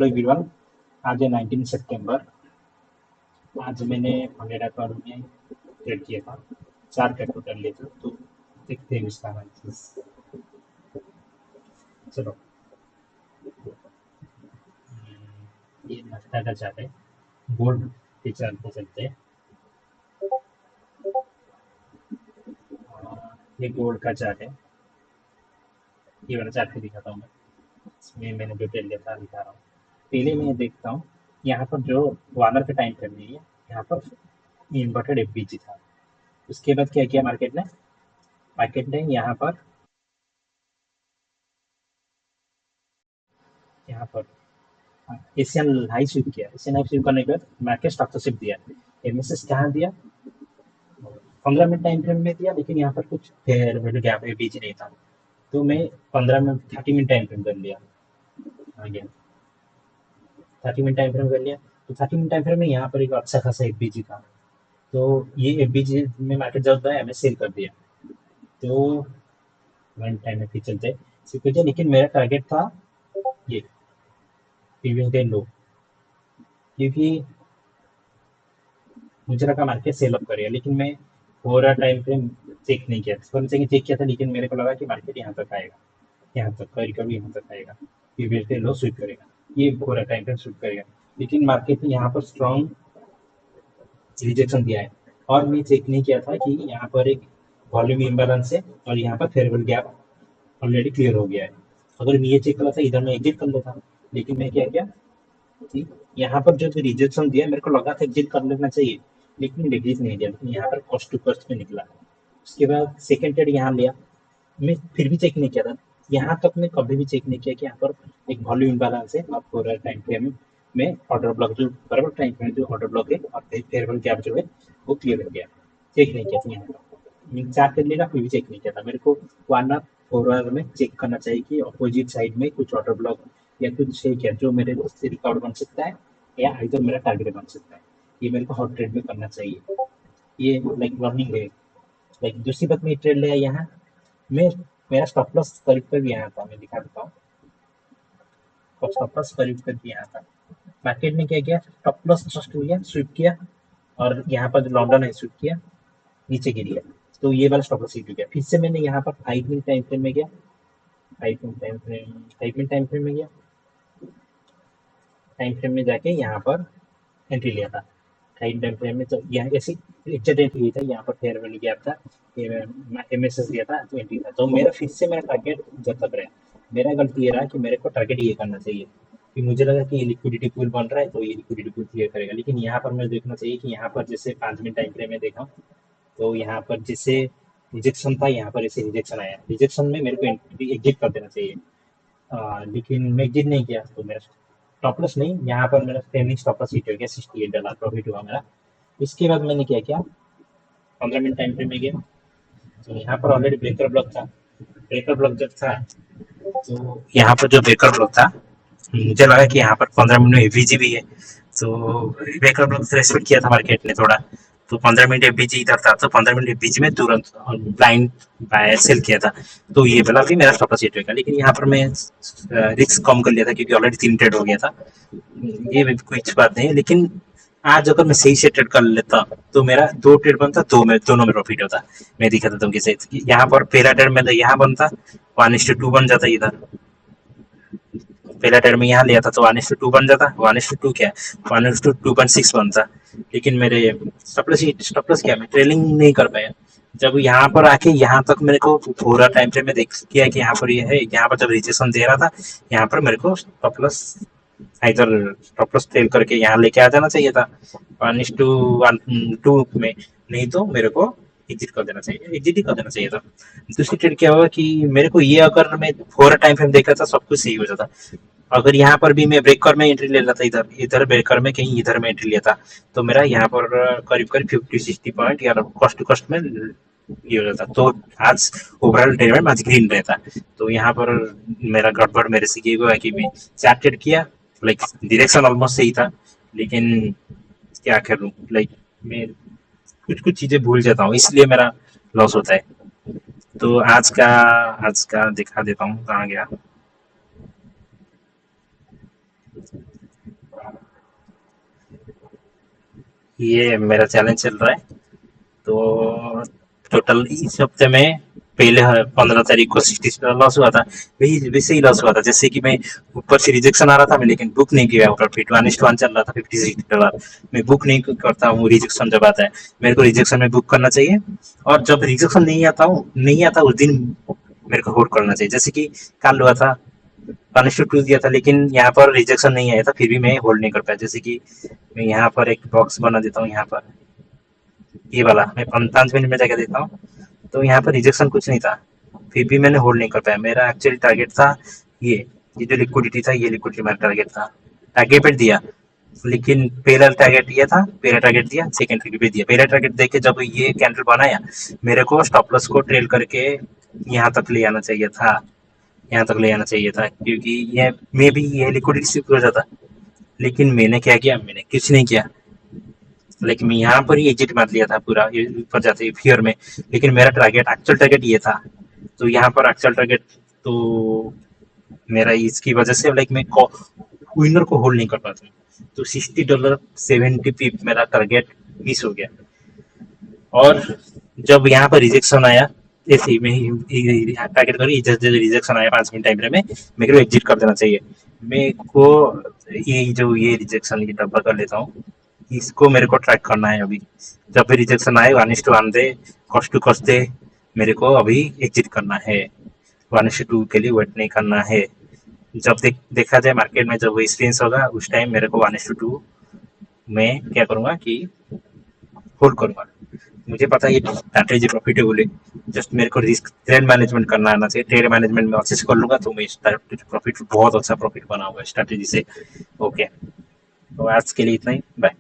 Hello everyone. आज है 19 सितंबर। आज मैंने 100 अकाउंट में ट्रेड किया था, 4 ट्रेड टोटल लिए थे, तो देखते हैं इसका एनालिसिस। चलो, ये नाश्ता का चार्ट है, गोल्ड के चार्ट पे चलते हैं। ये गोल्ड का चार्ट है, ये वाला चार्ट पे दिखाता हूँ मैं। इसमें मैंने जो ट्रेड लिया था दिखा रहा हूँ। पहले मैं देखता हूँ यहाँ पर जो वार्नर का टाइम फ्रेम है, यहाँ पर इन्वर्टेड एफबीजी था। उसके बाद क्या किया मार्केट ने यहाँ पर एशियन हाई स्वीप किया। एशियन हाई स्वीप करने के बाद मार्केट स्टॉक शिप दिया। एमएसएस कहाँ दिया? 15 मिनट टाइम फ्रेम में दिया, लेकिन यहाँ पर कुछ फेयर वैल्यू गैप है, बीच नहीं था, तो मैं 15 मिनट 30 मिनट टाइम फ्रेम कर लिया। आ गया 30 मिनट टाइम फ्रेम कर लिया, तो 30 मिनट टाइम फ्रेम में यहाँ पर एक अच्छा खासा एफबीजी था, तो ये एफबीजी में मार्केट जब है एमएस सेल कर दिया। तो वन टाइम में फिर चलते लेकिन मेरा टारगेट था ये प्रीवियस डे लो, क्योंकि मुझे लगा मार्केट सेल अप करेगा, लेकिन मैं पूरा टाइम फ्रेम चेक नहीं किया। फर्म से चेक किया था, लेकिन मेरे को लगा कि मार्केट यहाँ तक आएगा, यहाँ तक का रिकवरी यहाँ तक आएगा, प्रीवियस डे लो स्वीप करेगा, ये पूरा टाइम फ्रेम स्वीप करेगा। लेकिन मार्केट ने यहाँ पर स्ट्रॉन्ग रिजेक्शन दिया है, और मैं चेक नहीं किया था कि यहाँ पर एक वॉल्यूम इम्बैलेंस है और यहाँ पर फेयरवेल गैप ऑलरेडी क्लियर हो गया है। अगर मैं ये चेक करा था, इधर मैं एग्जिट कर लेता, लेकिन मैं क्या किया कि यहाँ पर जो रिजेक्शन दिया, मेरे को लगा था एग्जिट कर लेना चाहिए, लेकिन एग्जिट नहीं दिया, लेकिन यहाँ पर कॉस्ट टू कॉस्ट में निकला। उसके बाद सेकेंड ट्रेड यहाँ लिया, मैं फिर भी चेक नहीं किया था। यहाँ तक मैं कभी भी चेक नहीं किया कि यहाँ पर एक वॉल्यूम इम्बैलेंस है और पूरा टाइम फ्रेम में ऑर्डर ब्लॉक जो बराबर टाइम फ्रेम जो ऑर्डर ब्लॉक है और फेयरवेल गैप जो है वो क्लियर हो गया। चेक नहीं किया था यहाँ पर, मैं 4 ट्रेड लेना फिर भी चेक नहीं किया था। मेरे को वन आवर 4 आवर में चेक करना चाहिए कि अपोजिट साइड में कुछ ऑर्डर ब्लॉक या कुछ है क्या जो मेरे से रिकॉर्ड बन सकता है या इधर मेरा टारगेट बन सकता है। ये मेरे को हॉट ट्रेड में करना चाहिए, ये लाइक वार्निंग है। लाइक दूसरी बात मैं ट्रेड लिया यहाँ, मैं मेरा स्टॉप लॉस करीब करीब यहाँ था, मैं दिखा देता हूँ। स्टॉप लॉस करीब करीब यहाँ था। मार्केट ने क्या किया, स्टॉप लॉस ट्रस्ट लिया, स्विप किया, और यहाँ पर जो लॉन्डन है स्विप किया, नीचे गिर गया, तो ये वाला स्टॉप लॉस हिट हो गया। फिर से मैंने यहाँ पर 5 मिनट टाइम फ्रेम में गया, 5 मिनट टाइम फ्रेम में गया, टाइम फ्रेम में जाके यहाँ पर एंट्री लिया था। टाइम फ्रेम में तो यहाँ ऐसी एग्जैक्ट एंट्री था, यहाँ पर फेयर वैल्यू गैप था, एमएसएस दिया था तो एंट्री था। तो मेरा फिर से मेरा टारगेट जब तक रहा, मेरा गलती ये रहा कि मेरे को टारगेट ये करना चाहिए कि मुझे लगा कि ये लिक्विडिटी पूल बन रहा है तो ये लिक्विडिटी पूल क्लियर करेगा, लेकिन यहाँ पर मुझे देखना चाहिए कि यहाँ पर जैसे 5 मिनट टाइम फ्रेम में देखा, तो यहाँ पर जैसे रिजेक्शन था, यहाँ पर ऐसे रिजेक्शन आया, रिजेक्शन में मेरे को एंट्री एग्जिट कर देना चाहिए। लेकिन मैं एग्जिट नहीं किया, तो मेरा स्टॉप लॉस नहीं, यहाँ पर मेरा ट्रेंडिंग स्टॉप लॉस हिट हो गया, $68 प्रॉफिट हुआ मेरा। इसके बाद मैंने क्या किया, 15 मिनट टाइम फ्रेम में गया, तो यहाँ पर ऑलरेडी ब्रेकर ब्लॉक था। ब्रेकर ब्लॉक जब था, तो यहाँ पर जो ब्रेकर ब्लॉक था, मुझे लगा कि यहाँ पर 15 मिनट में एवीजी भी है, तो ब्रेकर ब्लॉक से रेस्पेक्ट किया था मार्केट ने थोड़ा, तो 15 मिनट एवीजी इधर था, तो 15 मिनट एवीजी में तुरंत ब्लाइंड बाय सेल किया था, तो ये वाला भी मेरा स्टॉप लॉस हिट होगा। लेकिन यहाँ पर मैं रिस्क कम कर लिया था, क्योंकि ऑलरेडी 3 ट्रेड हो गया था, ये भी कोई बात नहीं है। लेकिन आज अगर मैं सही से ट्रेड कर लेता, तो मेरा 2 ट्रेड बनता, दोनों में प्रॉफिट होता। मैं दिखाता था कैसे, यहाँ पर पहला ट्रेड में यहाँ बनता 1:2 बन जाता, इधर पहला ट्रेड में यहाँ लिया था तो 1:2 बन जाता, 1:2 क्या 1:2.6 बनता। लेकिन मेरे स्टॉप लॉस क्या, मैं ट्रेलिंग नहीं कर पाया। जब यहाँ पर आके यहाँ तक मेरे को पूरा टाइम फ्रेम में देख किया कि यहाँ पर ये है, यहाँ पर जब रिजेक्शन दे रहा था, यहाँ पर मेरे को स्टॉप लॉस इधर स्टॉप लॉस फेल करके यहाँ लेके आ जाना चाहिए था 1:2 में, नहीं तो मेरे को एग्जिट कर देना चाहिए, एग्जिट ही कर देना चाहिए था। दूसरी ट्रेड क्या हुआ कि मेरे को ये, अगर मैं पूरा टाइम फ्रेम देखा था, सब कुछ सही हो जाता। अगर यहाँ पर भी मैं ब्रेकर में एंट्री ले लेता, इधर इधर ब्रेकर में कहीं इधर में एंट्री लेता, तो मेरा यहाँ पर करीब करीब 50-60 पॉइंट या कॉस्ट टू कॉस्ट में ये हो जाता, तो आज ओवरऑल डे में आज ग्रीन रहता। तो यहाँ पर मेरा गड़बड़ मेरे से ये हुआ कि मैं 4 ट्रेड किया, लाइक डायरेक्शन ऑलमोस्ट सही था, लेकिन क्या करूँ, लाइक मैं कुछ कुछ चीजें भूल जाता हूँ, इसलिए मेरा लॉस होता है। तो आज का दिखा देता हूँ कहाँ गया। ये मेरा चैलेंज चल रहा है। तो टोटल इस हफ्ते में पहले 15 तारीख को 60 लॉस हुआ था। वही वैसे ही लॉस हुआ था, जैसे कि मैं ऊपर से रिजेक्शन आ रहा था, मैं लेकिन बुक नहीं किया। प्रॉफिट 1:1 चल रहा था, $50-60। मैं बुक नहीं करता हूँ रिजेक्शन जब आता है। मेरे को रिजेक्शन में बुक करना चाहिए, और जब रिजेक्शन नहीं आता उस दिन मेरे को होल्ड करना चाहिए। जैसे कि कल हुआ था, 1:2 दिया था, लेकिन यहाँ पर रिजेक्शन नहीं आया था, फिर भी मैं होल्ड नहीं कर पाया। जैसे कि मैं यहाँ पर एक बॉक्स बना देता हूँ, यहाँ पर ये वाला मैं 45 मिनट में जाके देखता हूँ, तो यहाँ पर रिजेक्शन कुछ नहीं था, फिर भी मैंने होल्ड नहीं कर पाया। मेरा एक्चुअली टारगेट था ये ये जो लिक्विडिटी था, ये लिक्विडिटी मेरा टारगेट था। टारगेट पे दिया, लेकिन पहला टारगेट दिया, सेकंड टारगेट भी दिया। पहला टारगेट देके जब ये कैंडल बनाया, मेरे को स्टॉप लॉस को ट्रेल करके यहाँ तक ले आना चाहिए था। क्योंकि ये मे भी ये लिक्विडिटी स्विप हो जाता, लेकिन मैंने क्या किया, मैंने कुछ नहीं किया। लेकिन मैं यहाँ पर ही एग्जिट मार लिया था पूरा ऊपर जाते फियर में। लेकिन मेरा टारगेट, एक्चुअल टारगेट ये था। तो यहाँ पर एक्चुअल टारगेट, तो मेरा इसकी वजह से लाइक मैं विनर को होल्ड नहीं कर पाता। तो $60.70 मेरा टारगेट मिस हो गया। और जब यहाँ पर रिजेक्शन आया, ऐसे ही मैं टारगेट करी, जैसे रिजेक्शन आया 5 मिनट टाइम फ्रेम में, मेरे को एग्जिट कर देना चाहिए। मेरे को ये रिजेक्शन ये डब्बा कर लेता हूँ, इसको मेरे को ट्रैक करना है अभी। जब भी रिजेक्शन आए 1:1 दे, कॉस्ट टू कॉस्ट दे, मेरे को अभी एग्जिट करना है। 1:2 के लिए वेट नहीं करना है। जब देखा जाए मार्केट में जब एक्सपीरियंस होगा, उस टाइम मेरे को 1:2 में क्या करूंगा कि होल्ड करूंगा। मुझे पता है ये स्ट्रैटेजी प्रॉफिटेबल है, जस्ट मेरे को रिस्क ट्रेड मैनेजमेंट करना आना चाहिए। ट्रेड मैनेजमेंट में अच्छे से कर लूंगा तो मैं प्रॉफिट बहुत अच्छा प्रॉफिट बनाऊंगा स्ट्रैटेजी से। ओके, तो आज के लिए इतना ही, बाय।